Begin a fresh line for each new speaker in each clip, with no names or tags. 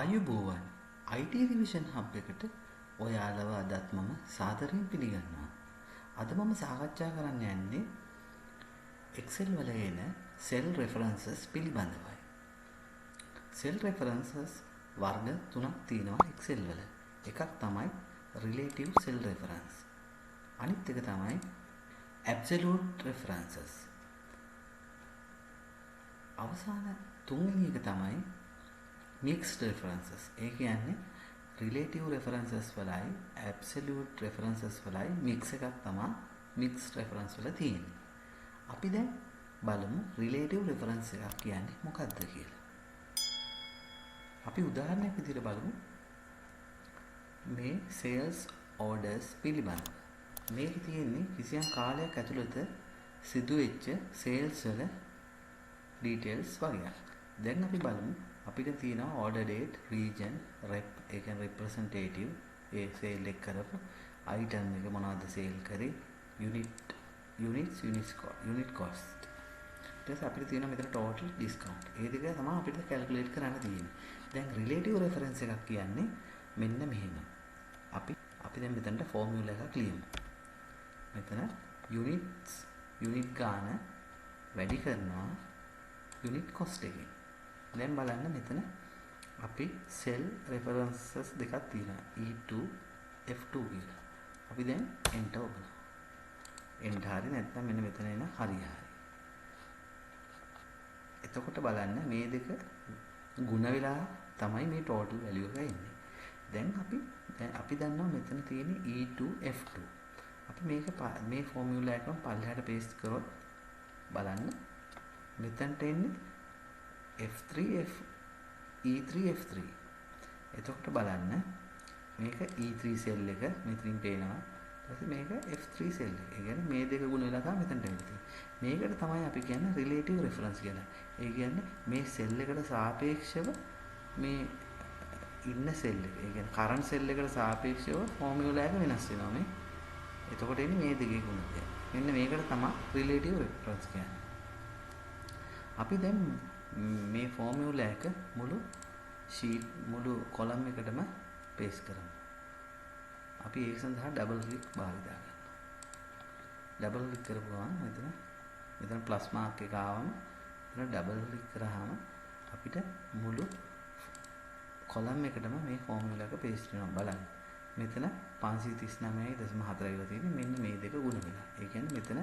ආයුබෝවන් IT revision hub එකට ඔයාලව අදත් මම සාදරයෙන් පිළිගන්නවා. අද මම සාකච්ඡා කරන්න යන්නේ Excel වල එන cell references පිළිබඳවයි. cell references වර්ග තුනක් තියෙනවා Excel වල. එකක් තමයි relative cell reference. අනිත් එක තමයි absolute references. අවසාන තුන්වෙනි එක තමයි mixed references. ඒ කියන්නේ relative references වලයි absolute references වලයි mix එකක් තමයි mixed reference වල තියෙන්නේ. අපි දැන් බලමු relative reference එකක් කියන්නේ මොකක්ද කියලා. අපි උදාහරණයක් විදිහට බලමු. මේ sales orders පිළිබඳව. මේක තියෙන්නේ කිසියම් කාලයක් ඇතුළත සිදුවෙච්ච sales වල details වගේ. දැන් අපි බලමු අපිට තියෙනවා order date, region, rep, ඒ කියන්නේ representative, ඒ sale එක කරපු item එක මොනවද sale කරේ, unit cost. ඊට පස්සේ අපිට තියෙනවා මෙතන total discount. ඒ දෙක තමයි අපිට calculate කරන්න තියෙන්නේ. දැන් relative reference එකක් කියන්නේ මෙන්න මෙහෙම. අපි දැන් මෙතනට formula එකක් ලියමු. මෙතන unit ගාන වැඩි කරනවා unit cost එකෙන්. දැන් බලන්න මෙතන අපි cell references දෙකක් තියෙනවා E2 F2 කියලා. අපි දැන් enter ඔබනවා. enter හරි නැත්නම් මෙන්න මෙතන එන හරි. එතකොට බලන්න මේ දෙක ගුණ වෙලා තමයි මේ total value එක එන්නේ. දැන් අපි දන්නවා මෙතන තියෙන E2 F2. අපි මේ formula එකම පල්ලෙහාට paste කරොත් බලන්න මෙතනට එන්නේ F3 E3 F3. එතකොට බලන්න මේක E3 cell එක මෙතනින් පේනවා. ඊට මේක F3 cell එක. ඒ කියන්නේ මේ දෙක ගුණ වෙලා තමයි මෙතනට එන්නේ. මේකට තමයි අපි කියන්නේ relative reference කියලා. ඒ කියන්නේ මේ cell එකට සාපේක්ෂව මේ ඉන්න cell එක. ඒ කියන්නේ current cell එකට සාපේක්ෂව formula එක වෙනස් වෙනවා මේ. එතකොට එන්නේ මේ දෙකේ ගුණය. මෙන්න මේකට තමයි relative reference කියන්නේ. අපි දැන් මේ formula එක මුළු column එකටම paste කරමු. අපි ඒක සඳහා double click භාවිතා කරනවා. double click කරපුවාම මෙතන plus mark එක ආවම මෙතන double click කරාම අපිට මුළු column එකටම මේ formula එක paste වෙනවා බලන්න. මෙතන 539.4 කියලා තියෙන්නේ මෙන්න මේ දෙක ගුණ වෙනවා. ඒ කියන්නේ මෙතන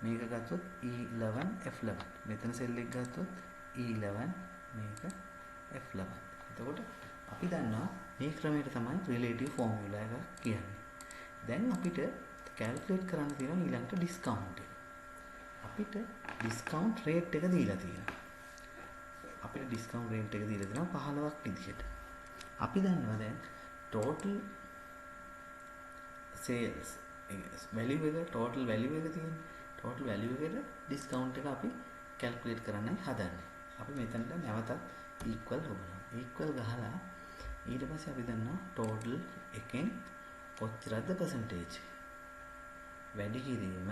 මේක ගත්තොත් E11 F11. මෙතන cell එක ගත්තොත් E11 මේක F11. එතකොට අපි දන්නවා මේ ක්‍රමයට තමයි relative formula එක කියන්නේ. දැන් අපිට calculate කරන්න තියෙන ඊළඟට discount එක. අපිට discount rate එක දීලා තියෙනවා. අපිට discount rate එක දීලා තියෙනවා 15ක් විදිහට. අපි දන්නවා දැන් total sales value එක total value එක තියෙනවා. total value එකට discount එක අපි calculate කරන්නයි හදන්නේ. අපි මෙතනට නැවතත් equal හොයනවා. equal ගහලා ඊට පස්සේ අපි දන්නවා total එකෙන් කොච්චරද percentage වැඩි කිරීම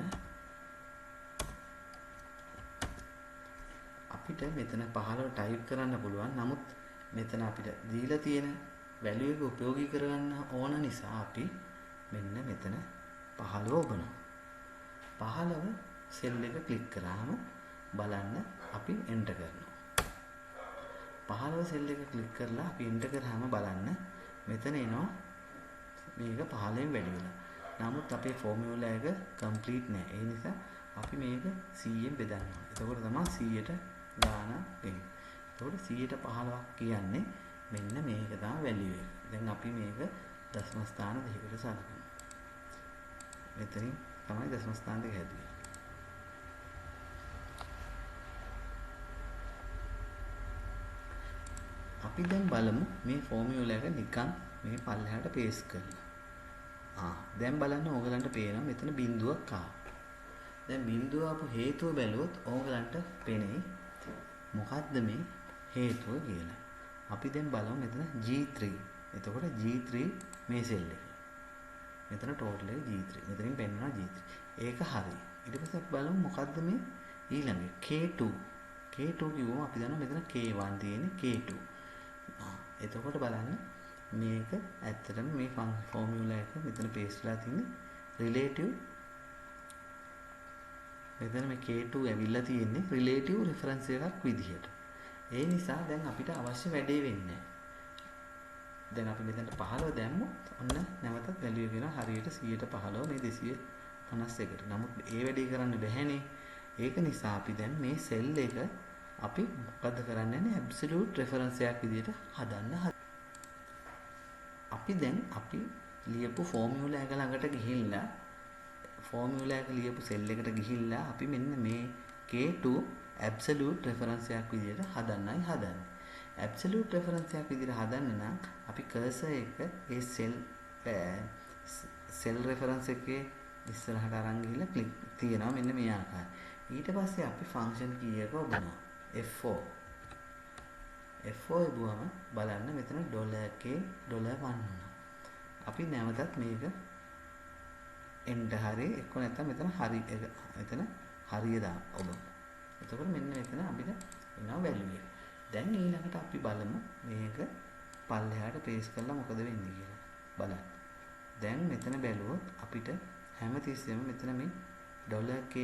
අපිට මෙතන 15 type කරන්න පුළුවන්. නමුත් මෙතන අපිට දීලා තියෙන value එක උපයෝගී කරගන්න ඕන නිසා අපි මෙන්න මෙතන 15 ඔබනවා. 15 cell එක click කරාම බලන්න අපි enter කරනවා. 15 cell එක click කරලා අපි enter කරාම බලන්න මෙතන එනවා මේක 15න් වැඩි වෙලා. නමුත් අපේ formula එක complete නෑ. ඒ නිසා අපි මේක 100ෙන් බෙදනවා. එතකොට තමයි 100ට ගාන වෙන්නේ. එතකොට 100ට 15ක් කියන්නේ මෙන්න මේක තමයි value එක. දැන් අපි මේක දශම ස්ථාන දෙකකට සලකමු. මෙතනින් තමයි දශම ස්ථාන දෙක හැදුවේ. අපි දැන් බලමු මේ formula එක නිකන් මේ පල්ලෙහාට paste කරලා. දැන් බලන්න ඕගලන්ට පේනවා මෙතන බිඳුවක් ආවා. දැන් බිඳුව ආපු හේතුව බැලුවොත් ඕගලන්ට පේන්නේ මොකද්ද මේ හේතුව කියලා. අපි දැන් බලමු මෙතන G3. එතකොට G3 මේ cell එක. මෙතන total එක G3. මෙතනින් පෙන්නනවා G3. ඒක හරි. ඊට පස්සේ අපි බලමු මොකද්ද මේ ඊළඟ K2. K2 කිව්වම අපි දන්නවා මෙතන K1 තියෙන්නේ K2. එතකොට බලන්න මේක ඇත්තටම මේ ෆෝමියුලා එක මෙතන පේස්ට් වෙලා තියෙන්නේ රිලේටිව් මෙතන මේ K2 ඇවිල්ලා තියෙන්නේ රිලේටිව් රෙෆරන්ස් එකක් විදිහට. ඒ නිසා දැන් අපිට අවශ්‍ය වැඩේ වෙන්නේ නැහැ. දැන් අපි මෙතනට 15 දැම්මොත් ඔන්න නැවතත් වැලියු එක වෙනවා හරියට 115 මේ 251ට. නමුත් ඒ වැඩේ කරන්න බැහැනේ. ඒක නිසා අපි දැන් මේ සෙල් එක අපි මොකද කරන්න යන්නේ ඇබ්සලියුට් රෙෆරන්ස් එකක් විදිහට හදන්න අපි දැන් අපි ලියපු ෆෝමියුලා එක ළඟට ගිහිල්ලා ෆෝමියුලා එක ලියපු සෙල් එකට ගිහිල්ලා අපි මෙන්න මේ K2 ඇබ්සලියුට් රෙෆරන්ස් එකක් විදිහට හදන්නයි හදන්නේ. ඇබ්සලියුට් රෙෆරන්ස් එකක් විදිහට හදන්න නම් අපි කර්සර් එක ඒ සෙල් රෙෆරන්ස් එකේ ඉස්සරහට අරන් ගිහිල්ලා ක්ලික් තියනවා මෙන්න මේ ආකාරය. ඊට පස්සේ අපි ෆන්ක්ෂන් කී එක ඔබනවා F4 එබුවම බලන්න මෙතන $k $1 වුණා. අපි නැවතත් මේක එන්ටර් හරිය එක්ක නැත්නම් මෙතන හරි මෙතන හරිය දාන්න ඔබ. එතකොට මෙන්න මෙතන අපිට එනවා වැලියු එක. දැන් ඊළඟට අපි බලමු මේක පල්ලෙහාට පේස් කරලා මොකද වෙන්නේ කියලා. බලන්න. දැන් මෙතන බැලුවොත් අපිට හැමතිස්සෙම මෙතන මේ $k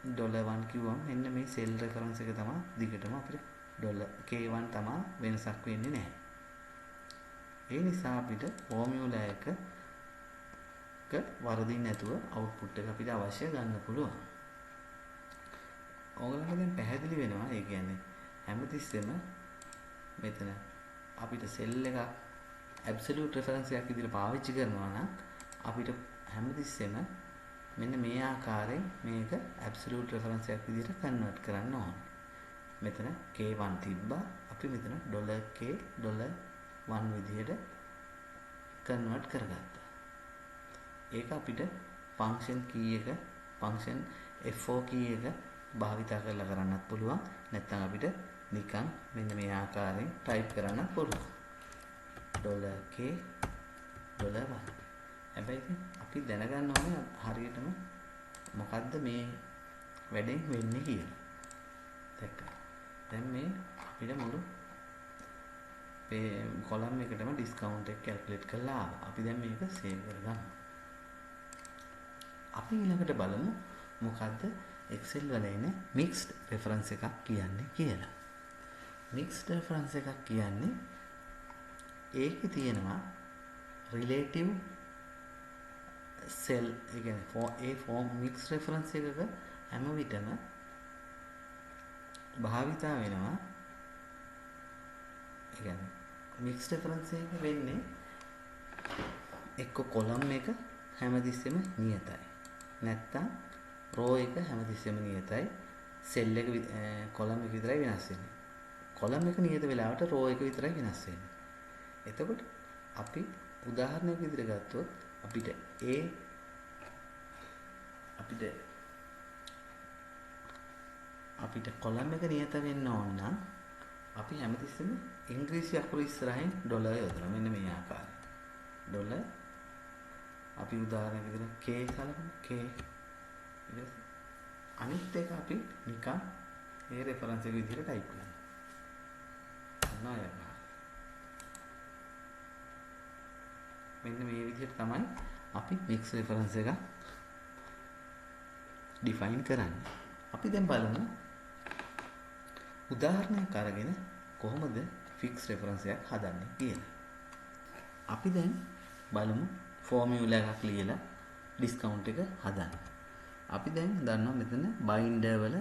$1 කිව්වම මෙන්න මේ සෙල් රෙෆරන්ස් එක තමයි දිගටම අපිට $k1 තමයි වෙනසක් වෙන්නේ නැහැ. ඒ නිසා අපිට ෆෝමියුලා එක වරදින් නැතුව අවුට්පුට් එක අපිට අවශ්‍ය ගන්න පුළුවන්. ඕගොල්ලන්ට දැන් පැහැදිලි වෙනවා. ඒ කියන්නේ හැමතිස්සෙම මෙතන අපිට සෙල් එකක් ඇබ්සලියුට් රෙෆරන්ස් එකක් විදිහට පාවිච්චි කරනවා නම් අපිට හැමතිස්සෙම මෙන්න මේ ආකාරයෙන් මේක ඇබ්සලියුට් රෙෆරන්ස් එකක් විදිහට කන්වර්ට් කරන්න ඕනේ. මෙතන K1 තිබ්බා. අපි මෙතන $k $1 විදිහට කන්වර්ට් කරගත්තා. ඒක අපිට ෆන්ක්ෂන් කී එක ෆන්ක්ෂන් F4 කී එක භාවිතා කරලා කරන්නත් පුළුවන්. නැත්නම් අපිට නිකන් මෙන්න මේ ආකාරයෙන් ටයිප් කරන්නත් පුළුවන්. $k $1. හැබැයි අපි දැනගන්න ඕනේ හරියටම මොකද්ද මේ වැඩෙන් වෙන්නේ කියලා. දැක්කා. දැන් මේ අපිට මුළු කොලම් එකටම ඩිස්කවුන්ට් එක කැල්කියුලේට් කරලා ආවා. අපි දැන් මේක සේව් කරගමු. අපි ඊළඟට බලමු මොකද්ද Excel වල එන mixed reference එකක් කියන්නේ කියලා. mixed reference එකක් කියන්නේ ඒකේ තියෙනවා relative cell ඒ කියන්නේ form mixed reference එකක හැම විටම භාවිතා වෙනවා. ඒ කියන්නේ mixed reference එක වෙන්නේ එක්ක කොලම් එක හැමතිස්සෙම නියතයි. නැත්තම් රෝ එක හැමතිස්සෙම නියතයි. සෙල් එක කොලම් එක විතරයි වෙනස් වෙන්නේ. කොලම් එක නියත වෙලාවට රෝ එක විතරයි වෙනස් වෙන්නේ. එතකොට අපි උදාහරණයක් විදිහට ගත්තොත් අපිට කොලම් එක නියත වෙන්න ඕන නම් අපි හැමතිස්සෙම ඉංග්‍රීසි අකුර ඉස්සරහින් ඩොලර් යොදනවා. මෙන්න මේ ආකාරයෙන්. ඩොලර් අපි උදාහරණයක් විදිහට K සලකමු. K අනිත් එක අපි නිකන් ඒ රෙෆරන්ස් එක විදිහට ටයිප් කරනවා. මෙන්න මේ විදිහට තමයි අපි mix reference එක define කරන්නේ. අපි දැන් බලමු උදාහරණයක් අරගෙන කොහොමද fix reference එකක් හදන්නේ කියලා. අපි දැන් බලමු formula එකක් ලියලා discount එක හදන්න. අපි දැන් දන්නවා මෙතන binder වල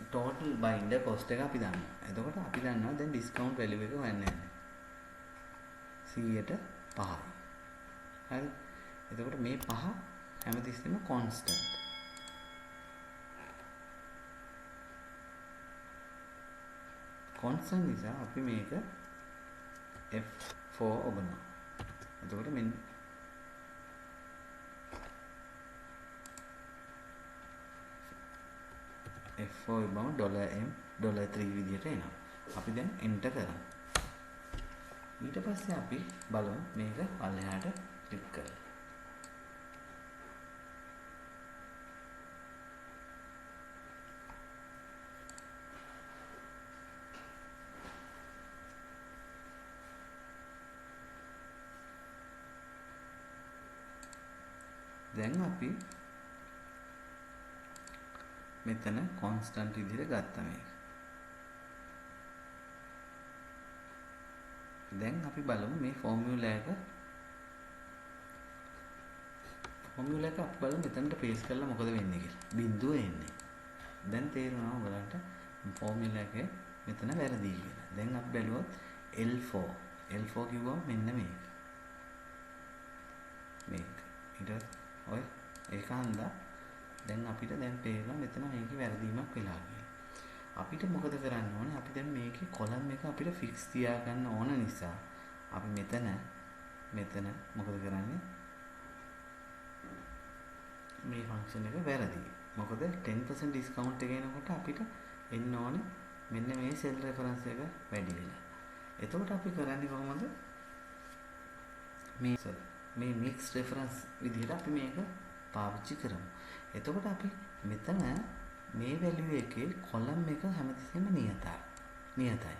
total binder cost එක අපි දන්නවා. එතකොට අපි දන්නවා දැන් discount value එක හොයන්න යන්නේ 100ට 5යි. හරි. එතකොට මේ 5 හැමතිස්සෙම constant. constant නිසා අපි මේක F4 ඔබනවා. එතකොට මෙන්න F4 ඉබම $M $3 විදිහට එනවා. අපි දැන් enter කරමු. ඊට පස්සේ අපි බලමු මේක පල්ලෙහාට ක්ලික් කරලා. දැන් අපි මෙතන කොන්ස්ටන්ට් විදිහට ගත්තා මේක. දැන් අපි බලමු මේ ෆෝමියුලා එක අපි බලමු මෙතනට පේස් කරලා මොකද වෙන්නේ කියලා. බිඳුව එන්නේ. දැන් තේරෙනවා ඔයාලට ෆෝමියුලා එකේ මෙතන වැරදි කියලා. දැන් අපි බැලුවොත් L4 කිව්වම මෙන්න මේක. ඊට ඔය ඒකහන්දා දැන් අපිට දැන් පේනවා මෙතන මේකේ වැරදීමක් වෙලා කියලා. අපිට මොකද කරන්න ඕනේ? අපි දැන් මේකේ කොලම් එක අපිට ෆික්ස් තියාගන්න ඕන නිසා අපි මෙතන මොකද කරන්නේ? මේ ෆන්ක්ෂන් එක වැරදි. මොකද 10% ඩිස්කවුන්ට් එක එනකොට අපිට එන්න ඕනේ මෙන්න මේ සෙල් රෙෆරන්ස් එක වැඩි වෙලා. එතකොට අපි කරන්නේ කොහොමද? මේ මික්ස් රෙෆරන්ස් විදිහට අපි මේක පාවිච්චි කරමු. එතකොට අපි මෙතන මේ වැලියු එකේ කොලම් එක හැමතිස්සෙම නියතයි.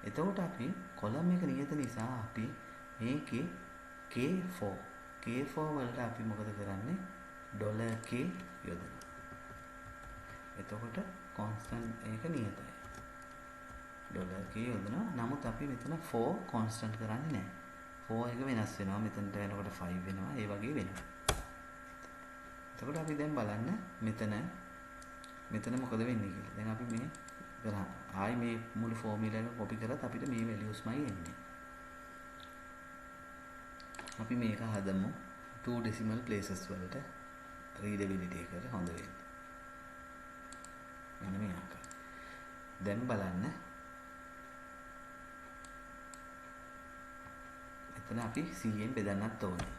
එතකොට අපි කොලම් එක නියත නිසා අපි මේකේ K4 වලට අපි මොකද කරන්නේ? $k යොදනවා. එතකොට කොන්ස්ටන්ට් එක නියතයි. $k යොදනවා. නමුත් අපි මෙතන 4 කොන්ස්ටන්ට් කරන්නේ නැහැ. 4 එක වෙනස් වෙනවා. මෙතනට යනකොට 5 වෙනවා. ඒ වගේ වෙනවා. එතකොට අපි දැන් බලන්න මෙතන මොකද වෙන්නේ කියලා. දැන් අපි මේ කරා ආයි මේ මුළු ෆෝමියුලා එක කොපි කරත් අපිට මේ වැලියුස්මයි එන්නේ. අපි මේක හදමු 2 decimal places වලට රීඩබිලිටි එකට හොඳ වෙන්නේ. මෙන්න මේ ආකාරය. දැන් බලන්න මෙතන අපි 100ෙන් බෙදන්නත් ඕනේ.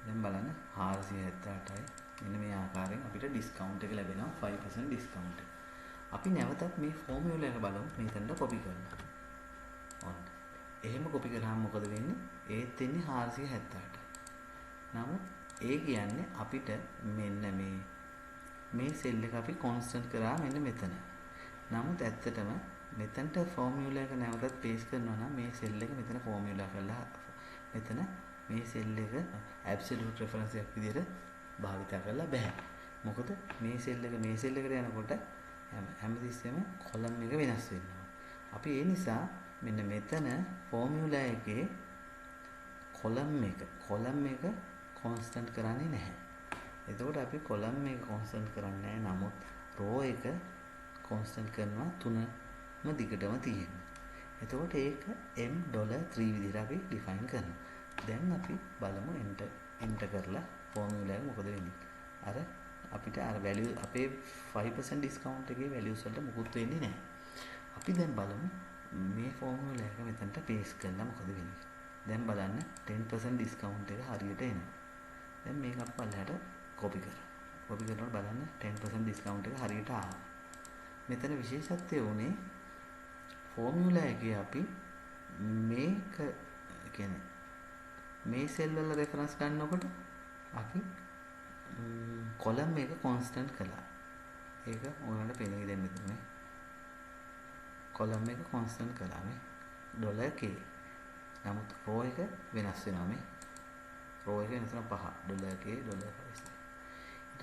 දැන් බලන්න 478යි. මෙන්න මේ ආකාරයෙන් අපිට ඩිස්කවුන්ට් එක ලැබෙනවා 5% ඩිස්කවුන්ට්. අපි නැවතත් මේ ෆෝමියුලා එක බලමු. මෙතනට කොපි කරනවා. ඔන්න. එහෙම කොපි කරාම මොකද වෙන්නේ? ඒත් එන්නේ 478. නමුත් ඒ කියන්නේ අපිට මෙන්න මේ සෙල් එක අපි කොන්ස්ටන්ට් කරා මෙන්න මෙතන. නමුත් ඇත්තටම මෙතනට ෆෝමියුලා එක නැවතත් පේස් කරනවා නම් මේ සෙල් එක මෙතන ෆෝමියුලා කරලා මෙතන මේ සෙල් එක ඇබ්සලියුට් රෙෆරන්ස් එකක් විදිහට භාවිත කරලා බෑ. මොකද මේ සෙල් එකට යනකොට හැමතිස්සෙම කොලම් එක වෙනස් වෙනවා. අපි ඒ නිසා මෙන්න මෙතන ෆෝමියුලා එකේ කොලම් එක කොන්ස්ටන්ට් කරන්නේ නැහැ. එතකොට අපි කොලම් එක කොන්ස්ටන්ට් කරන්නේ නැහැ. නමුත් රෝ එක කොන්ස්ටන්ට් කරනවා 3ම දිගටම තියෙනවා. එතකොට ඒක $3 විදිහට අපි ඩිෆයින් කරනවා. දැන් අපි බලමු එන්ටර් කරලා ෆෝමියුලා එක මොකද වෙන්නේ. අපිට වැලියු අපේ 5% ඩිස්කවුන්ට් එකේ වැලියුස් වලට මුකුත් වෙන්නේ නැහැ. අපි දැන් බලමු මේ ෆෝමියුලා එක මෙතනට පේස් කරලා මොකද වෙන්නේ. දැන් බලන්න 10% ඩිස්කවුන්ට් එක හරියට එනවා. දැන් මේක අපි පල්ලෙහාට කොපි කරනකොට බලන්න 10% ඩිස්කවුන්ට් එක හරියට ආවා. මෙතන විශේෂත්වය උනේ ෆෝමියුලා එකේ අපි මේක කියන්නේ මේ සෙල් වල රෙෆරන්ස් ගන්නකොට අපි කොලම් එක කොන්ස්ටන්ට් කළා. ඒක ඔයාලට පේන්නේ දැන් මෙතන මේ කොලම් එක කොන්ස්ටන්ට් කළා මේ $k. නමුත් රෝ එක වෙනස් වෙනවා මේ. රෝ එක වෙනස් වෙනවා 5 $k $5.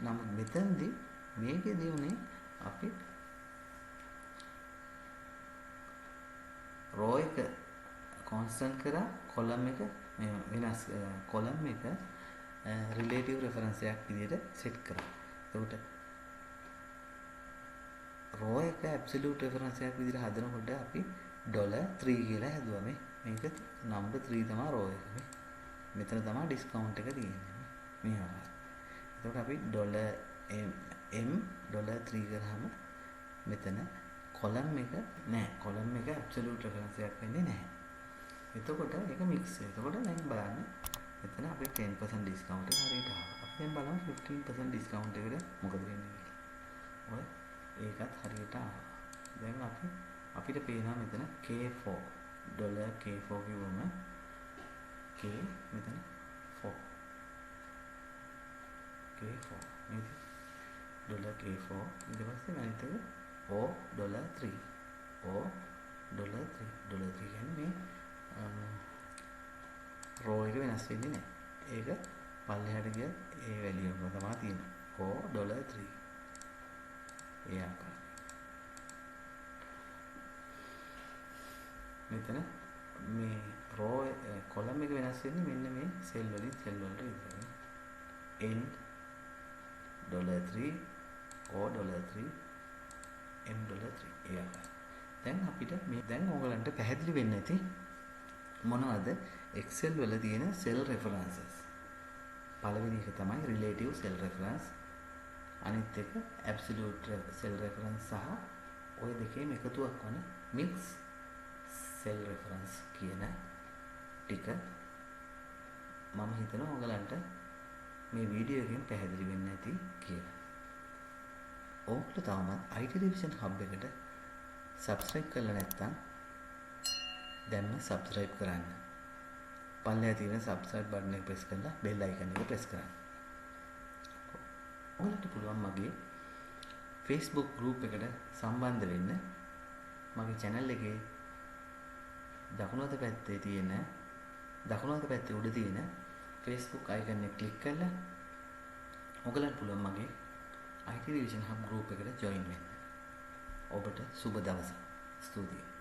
නමුත් මෙතනදී මේකේදී උනේ අපි රෝ එක කොන්ස්ටන්ට් කරා කොලම් එක වෙනස් කොලම් එක රිලේටිව් රෙෆරන්ස් එකක් විදිහට සෙට් කරා. එතකොට රෝ එක ඇබ්සලියුට් රෙෆරන්ස් එකක් විදිහට හදනකොට අපි $3 කියලා හැදුවා මේ. මේක නම්බර් 3 තමයි රෝ එක මේ. මෙතන තමයි ඩිස්කවුන්ට් එක තියෙන්නේ මේ ආකාරය. එතකොට අපි $3 කරාම මෙතන කොලම් එක නෑ. කොලම් එක ඇබ්සලියුට් රෙෆරන්ස් එකක් වෙන්නේ නැහැ. එතකොට ඒක මික්ස් වෙනවා. එතකොට දැන් බලන්න මෙතන අපි 10% ඩිස්කවුන්ට් එක හරියට ආවා. අපි දැන් බලමු 15% ඩිස්කවුන්ට් එකට මොකද වෙන්නේ කියලා. ඔය ඒකත් හරියට ආවා. දැන් අපිට පේනවා මෙතන K4 $k4 කිව්වම K මෙතන 4 K4 නේද? $k4 ඊට පස්සේ අනිත් එක $3 $3 කියන්නේ මේ රෝ එක වෙනස් වෙන්නේ නැහැ. ඒක පල්ලෙහාට ගිය ඒ වැලියු එක තමයි තියෙන්නේ. $4. ඒ ආකාරය. මෙතන මේ රෝ කොලම් එක වෙනස් වෙන්නේ මෙන්න මේ සෙල් වලින් සෙල් වලට විතරයි. N $3 $3 M $3 ඒ ආකාරය. දැන් අපිට මේ දැන් ඕගලන්ට පැහැදිලි වෙන්න ඇති මොනවද Excel වල තියෙන cell references. පළවෙනි එක තමයි relative cell reference. අනිත් එක absolute cell reference සහ ওই දෙකේම එකතුවක් වන mix cell reference කියන ටික මම හිතනවා ඔයගලන්ට මේ වීඩියෝ එකෙන් පැහැදිලි වෙන්න ඇති කියලා. ඔයගොල්ලෝ තාමත් IT Revision Hub එකට subscribe කරලා නැත්නම් දැන්ම subscribe කරන්න. පල්ලෙහා තියෙන subscribe button එක press කරලා bell icon එක press කරන්න. ඔයාලට පුළුවන් මගේ Facebook group එකට සම්බන්ධ වෙන්න. මගේ channel එකේ දකුණු අත පැත්තේ උඩ තියෙන Facebook icon එක click කරලා ඔයාලට පුළුවන් මගේ IT Revision Hub group එකට join වෙන්න. ඔබට සුබ දවසක්. ස්තුතියි.